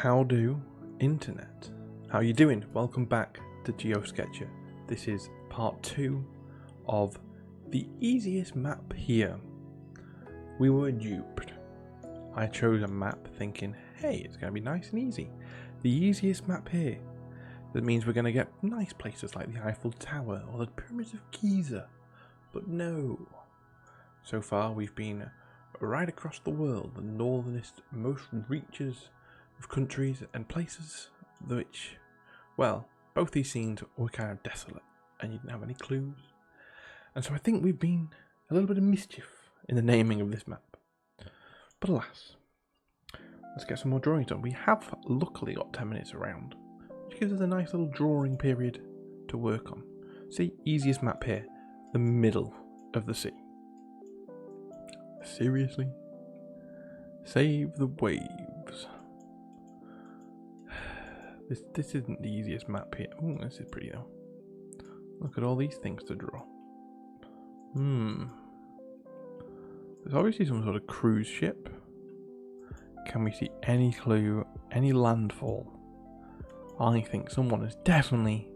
How do internet? How you doing? Welcome back to GeoSketchr. This is part 2 of the easiest map here. We were duped. I chose a map thinking, hey, it's going to be nice and easy. The easiest map here. That means we're going to get nice places like the Eiffel Tower or the Pyramids of Giza. But no. So far we've been right across the world, the northernest, most reaches of countries and places which, well, both these scenes were kind of desolate and you didn't have any clues. And so I think we've been a little bit of mischief in the naming of this map. But alas, let's get some more drawings done. We have luckily got 10 minutes around, which gives us a nice little drawing period to work on. See, easiest map here, the middle of the sea. Seriously? Save the waves. This isn't the easiest map here. Oh, this is pretty though. Look at all these things to draw. There's obviously some sort of cruise ship. Can we see any clue, any landfall? I think someone is definitely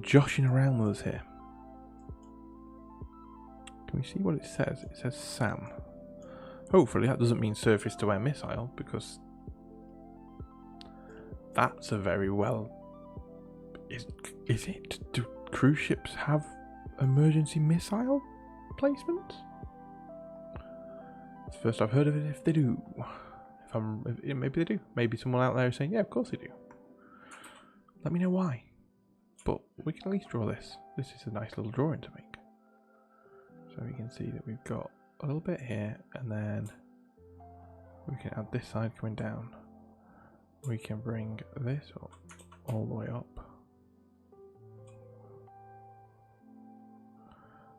joshing around with us here. Can we see what it says? It says SAM. Hopefully that doesn't mean surface to air missile, because that's a very well... Is it? Do cruise ships have emergency missile placements? It's the first I've heard of it if they do. Maybe they do. Maybe someone out there is saying, yeah, of course they do. Let me know why. But we can at least draw this. This is a nice little drawing to make. So we can see that we've got a little bit here, and then we can add this side coming down. We can bring this up all the way up.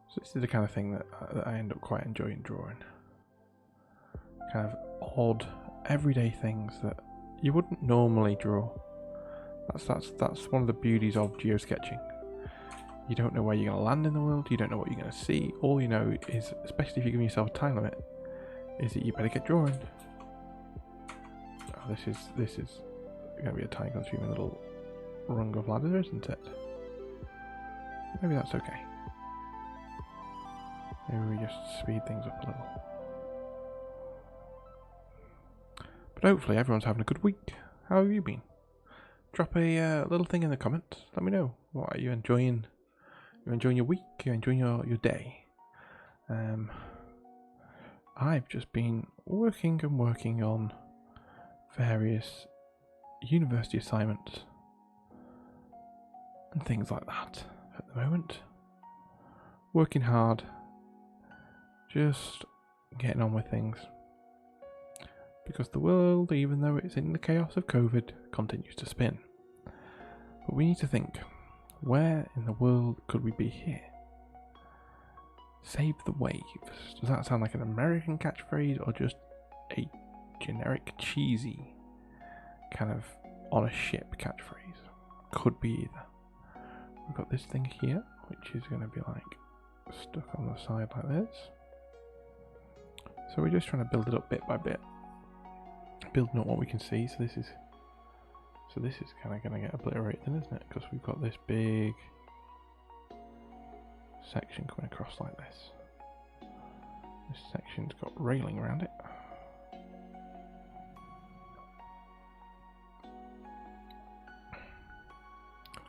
So this is the kind of thing that I end up quite enjoying drawing. Kind of odd, everyday things that you wouldn't normally draw. That's one of the beauties of geosketching. You don't know where you're going to land in the world, you don't know what you're going to see. All you know is, especially if you give yourself a time limit, is that you better get drawing. Oh, this is going to be a time consuming little rung of ladder, isn't it? Maybe that's okay. Maybe we just speed things up a little. But hopefully everyone's having a good week. How have you been? Drop a little thing in the comments. Let me know. What are you enjoying? You're enjoying your week? You're enjoying your day? I've just been working on various university assignments and things like that at the moment. Working hard, just getting on with things. Because the world, even though it's in the chaos of COVID, continues to spin. But we need to think, where in the world could we be here? Save the waves. Does that sound like an American catchphrase or just a generic cheesy kind of on a ship catchphrase? Could be either. We've got this thing here, which is going to be like stuck on the side like this. So we're just trying to build it up bit by bit. Building up what we can see. So this is kind of going to get obliterated then, isn't it? Because we've got this big section coming across like this. This section's got railing around it.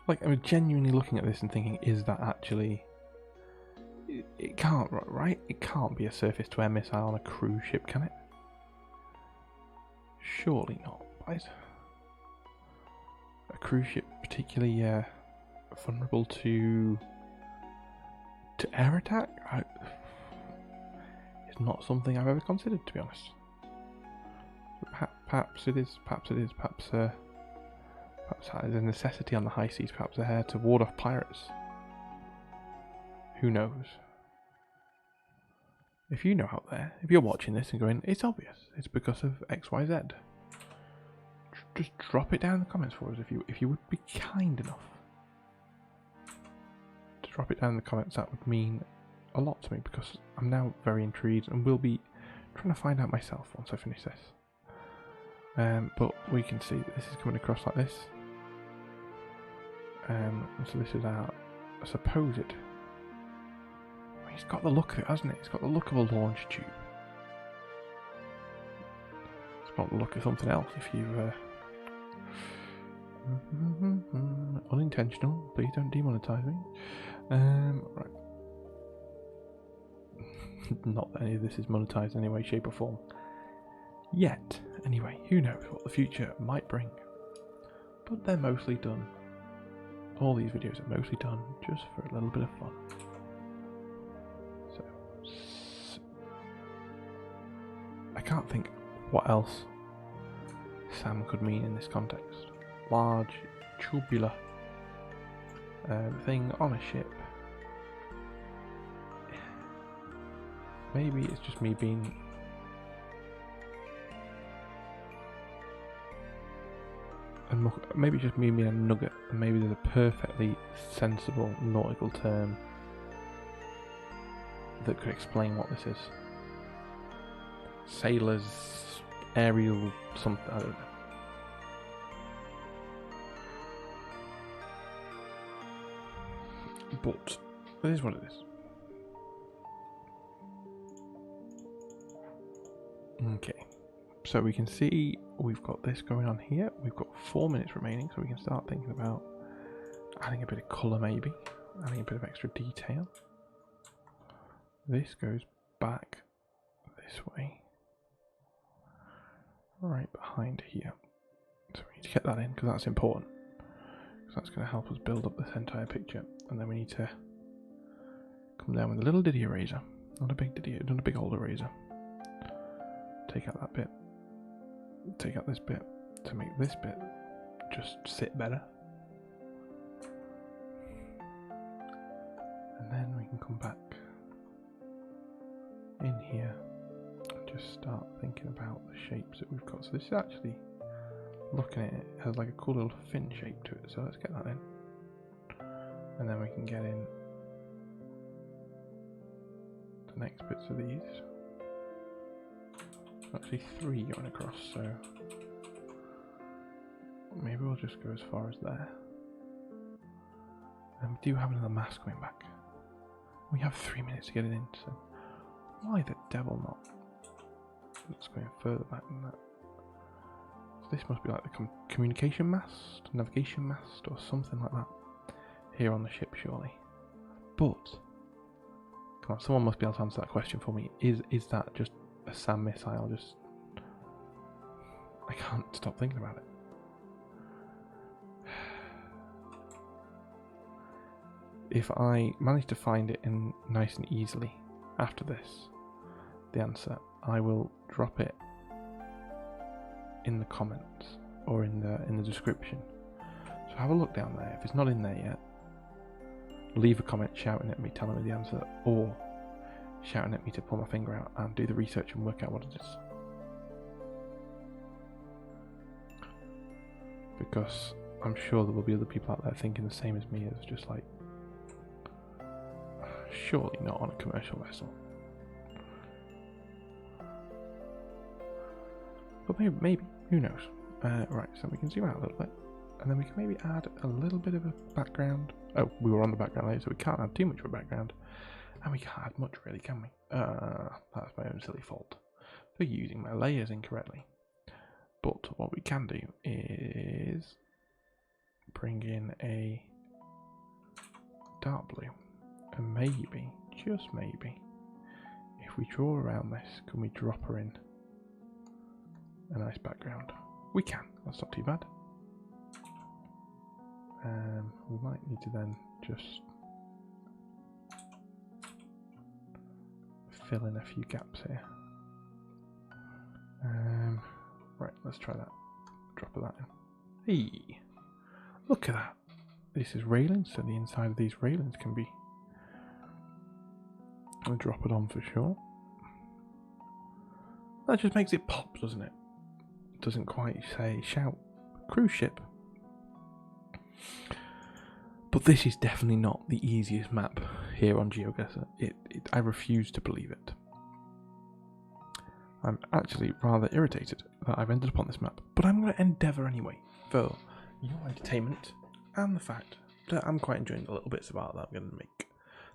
Like, I'm genuinely looking at this and thinking, is that actually... It can't, right? It can't be a surface to air missile on a cruise ship, can it? Surely not, right? A cruise ship particularly vulnerable to air attack? It's not something I've ever considered, to be honest. Perhaps it is. Perhaps that is a necessity on the high seas. Perhaps they're here to ward off pirates. Who knows? If you know out there, if you're watching this and going, it's obvious, it's because of XYZ. Just drop it down in the comments for us if you would be kind enough to drop it down in the comments. That would mean a lot to me, because I'm now very intrigued and will be trying to find out myself once I finish this. But we can see that this is coming across like this. So this is our supposed... It's got the look of it, hasn't it? It's got the look of a launch tube. It's got the look of something else if you... Unintentional, please don't demonetize me. Right. Not that any of this is monetized in any way, shape or form. Yet. Anyway, who knows what the future might bring. But they're mostly done. All these videos are mostly done just for a little bit of fun. So I can't think what else Sam could mean in this context. Large, tubular thing on a ship. Maybe it's just me being... maybe it's just me being a nugget, and maybe there's a perfectly sensible nautical term that could explain what this is. Sailors, aerial, something, I don't know. But it is what it is. Okay, so we can see we've got this going on here. We've got 4 minutes remaining, so we can start thinking about adding a bit of colour, maybe adding a bit of extra detail. This goes back this way, right behind here. So we need to get that in because that's important, because that's going to help us build up this entire picture. And then we need to come down with a little diddy eraser, not a big diddy, not a big old eraser. Take out that bit, take out this bit to make this bit just sit better. And then we can come back in here and just start thinking about the shapes that we've got. So this is actually, looking at it, has like a cool little fin shape to it, so let's get that in. And then we can get in the next bits of these. Actually 3 going across, so maybe we'll just go as far as there. And we do have another mask coming back. We have 3 minutes to get it in, so why the devil not? Let's go further back than that. So this must be like the communication mast, navigation mast, or something like that here on the ship, surely. But come on, someone must be able to answer that question for me. Is that just a SAM missile? Just, I can't stop thinking about it. If I manage to find it in nice and easily after this, the answer, I will drop it in the comments or in the description. So have a look down there. If it's not in there yet, leave a comment shouting at me, telling me the answer, or shouting at me to pull my finger out and do the research and work out what it is. Because I'm sure there will be other people out there thinking the same as me, as just like, surely not on a commercial vessel. But maybe, who knows? Right, so we can zoom out a little bit, and then we can maybe add a little bit of a background. Oh, we were on the background layer, so we can't add too much of a background. And we can't add much, really, can we? That's my own silly fault for using my layers incorrectly. But what we can do is bring in a dark blue. And maybe, just maybe, if we draw around this, can we drop her in a nice background? We can, that's not too bad. We might need to then just fill in a few gaps here. Right, let's try that. Drop that in. Hey, look at that. This is railings, so the inside of these railings can be. I'll drop it on for sure. That just makes it pop, doesn't it? Doesn't quite say shout cruise ship. But this is definitely not the easiest map here on GeoGuessr. I refuse to believe it. I'm actually rather irritated that I've ended up on this map, but I'm going to endeavour anyway for your entertainment and the fact that I'm quite enjoying the little bits of art that I'm going to make.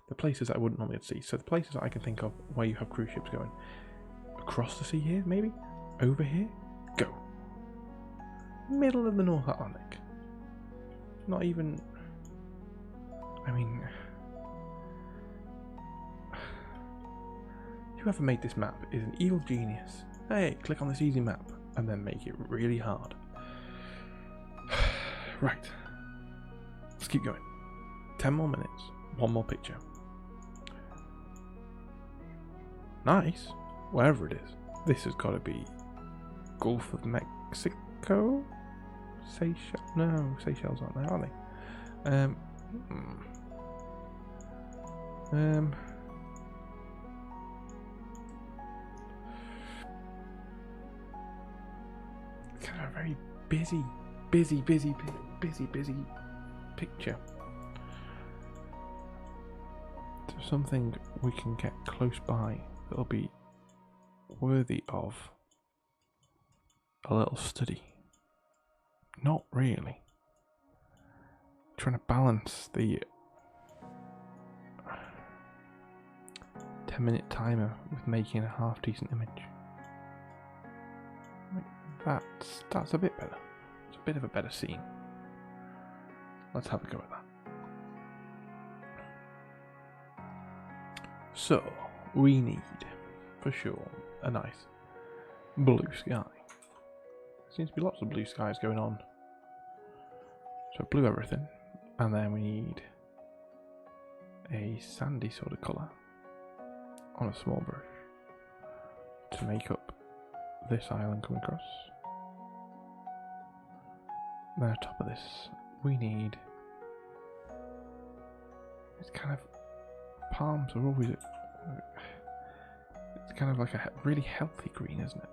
The places I wouldn't normally see. So the places I can think of where you have cruise ships going across the sea here, maybe? Over here? Go. Middle of the North Atlantic. Not even... I mean... whoever made this map is an evil genius. Hey, click on this easy map and then make it really hard. Right. Let's keep going. 10 more minutes. One more picture. Nice. Wherever it is. This has got to be Gulf of Mexico? Seychelles? No, Seychelles aren't there, are they? Kind of a very busy picture. There's something we can get close by that'll be worthy of a little study. Not really. Trying to balance the 10-minute timer with making a half decent image. That's a bit better. It's a bit of a better scene. Let's have a go at that. So, we need, for sure, a nice blue sky. Seems to be lots of blue skies going on. So blue everything. And then we need a sandy sort of colour on a small brush to make up this island coming across. Then on top of this we need, it's kind of, palms are always, it's kind of like a really healthy green, isn't it?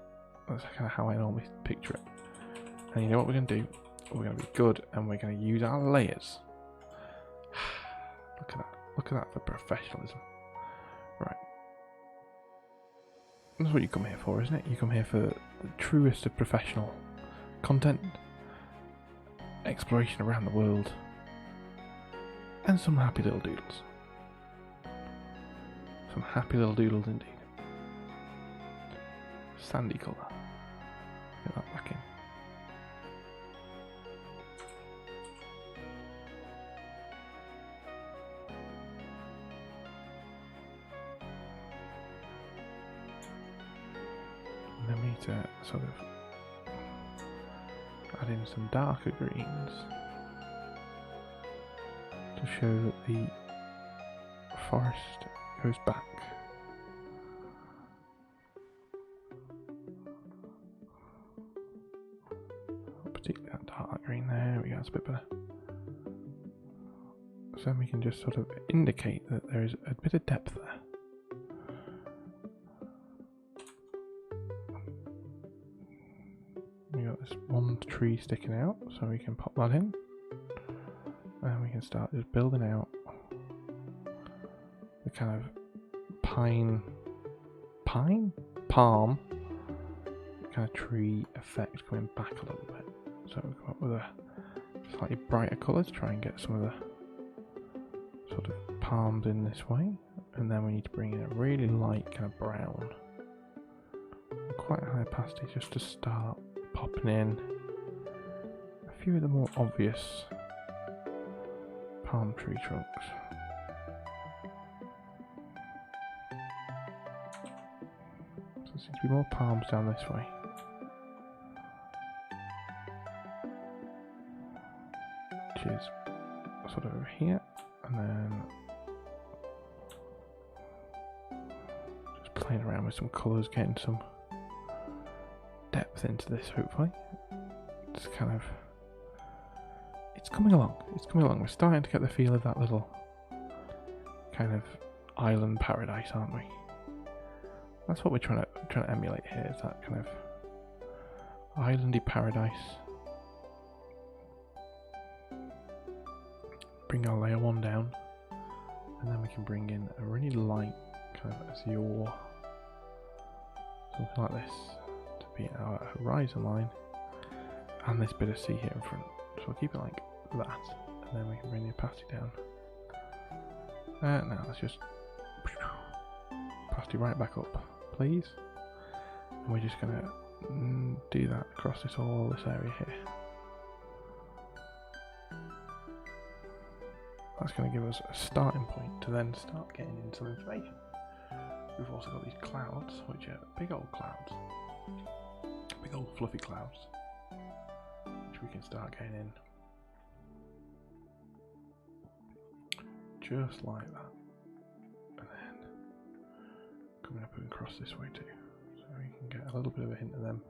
That's kind of how I normally picture it. And you know what we're going to do? We're going to be good and we're going to use our layers. Look at that. Look at that for professionalism. Right. That's what you come here for, isn't it? You come here for the truest of professional content, exploration around the world, and some happy little doodles. Some happy little doodles indeed. Sandy colour. Get that back in. And then we need to sort of add in some darker greens to show that the forest goes back. Particularly that dark green there, we go, that's a bit better. So we can just sort of indicate that there is a bit of depth there. We got this one tree sticking out, so we can pop that in. And we can start just building out the kind of palm kind of tree effect coming back a little bit. So we'll come up with a slightly brighter colour to try and get some of the sort of palms in this way. And then we need to bring in a really light kind of brown, quite a high opacity, just to start popping in a few of the more obvious palm tree trunks. So there seems to be more palms down this way. Which is sort of over here, and then just playing around with some colours, getting some depth into this hopefully. It's kind of, it's coming along. We're starting to get the feel of that little kind of island paradise, aren't we? That's what we're trying to emulate here, is that kind of islandy paradise. Bring our layer one down, and then we can bring in a really light kind of azure something like this to be our horizon line, and this bit of sea here in front. So we'll keep it like that, and then we can bring the opacity down. Now let's just opacity right back up, please. And we're just gonna do that across this area here. That's going to give us a starting point to then start getting in some information. We've also got these clouds, which are big old clouds, big old fluffy clouds, which we can start getting in just like that, and then coming up and across this way too, so we can get a little bit of a hint of them.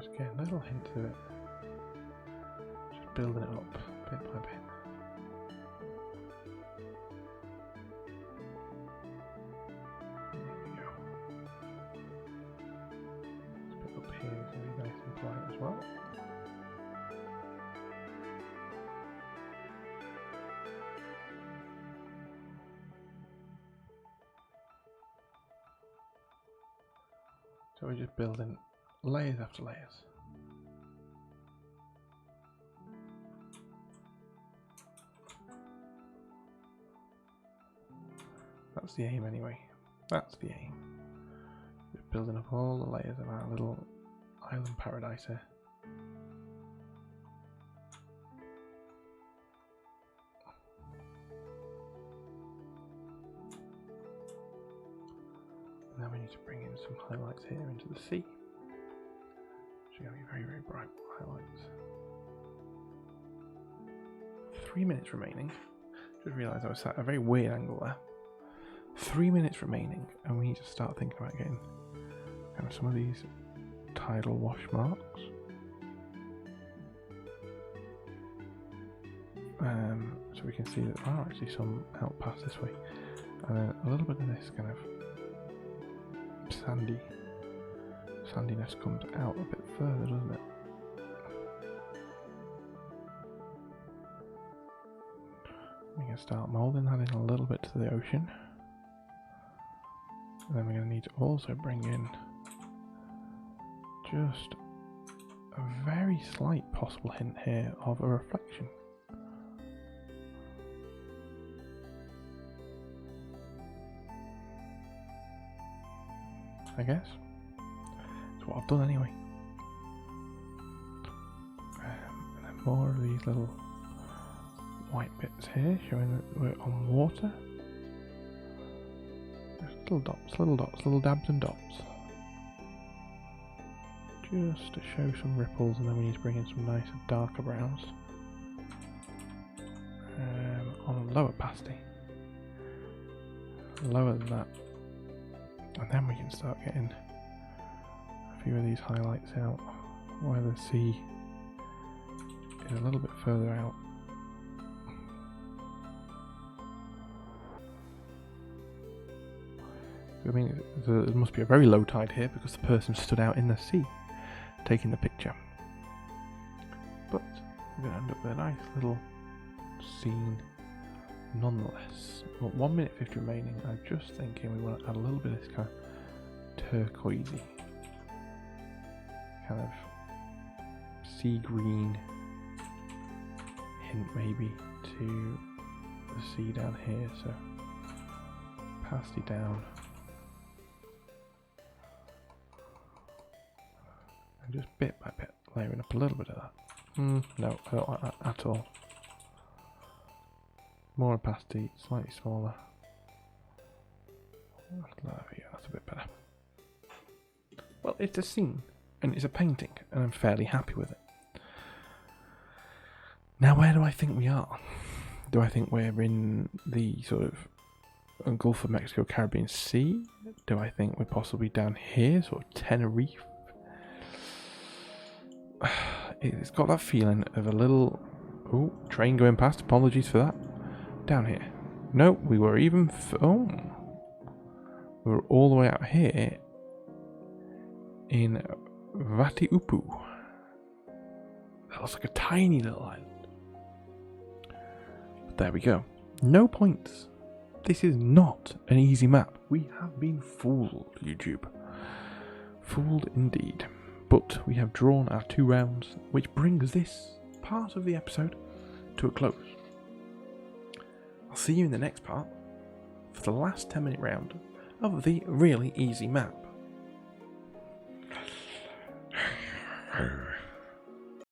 Just getting little hints of it, just building it up bit by bit. There we go. This bit up here is going to be nice and bright as well. So we're just building layers after layers. That's the aim anyway. That's the aim. Just building up all the layers of our little island paradise here. And then we need to bring in some highlights here into the sea. Which are going to be very, very bright highlights. 3 minutes remaining. Just realised I was at a very weird angle there. 3 minutes remaining, and we need to start thinking about getting kind of some of these tidal wash marks. So we can see that there are actually some out past this way, and then a little bit of this kind of sandiness comes out a bit further, doesn't it? We can start moulding that in a little bit to the ocean. And then we're going to need to also bring in just a very slight possible hint here of a reflection. I guess. That's what I've done anyway. And then more of these little white bits here showing that we're on water. Just little dots, little dabs and dots. Just to show some ripples, and then we need to bring in some nice darker browns. On a lower opacity. Lower than that. And then we can start getting a few of these highlights out where the sea is a little bit further out. I mean, there must be a very low tide here because the person stood out in the sea taking the picture. But we're going to end up with a nice little scene nonetheless. But 1 minute 50 remaining. I'm just thinking we want to add a little bit of this kind of turquoisey, kind of sea green hint maybe to the sea down here. So opacity down. And just bit by bit layering up a little bit of that. No, I don't like that at all. More opacity, slightly smaller. There we go, that's a bit better. Well, it's a scene, and it's a painting, and I'm fairly happy with it. Now, where do I think we are? Do I think we're in the sort of Gulf of Mexico, Caribbean Sea? Do I think we're possibly down here, sort of Tenerife? It's got that feeling of a little... Oh, train going past, apologies for that. Down here. No, we were even... we were all the way out here in Vatiupu. That looks like a tiny little island. There we go. No points. This is not an easy map. We have been fooled, YouTube. Fooled indeed. But we have drawn our 2 rounds, which brings this part of the episode to a close. I'll see you in the next part for the last 10-minute round of the really easy map.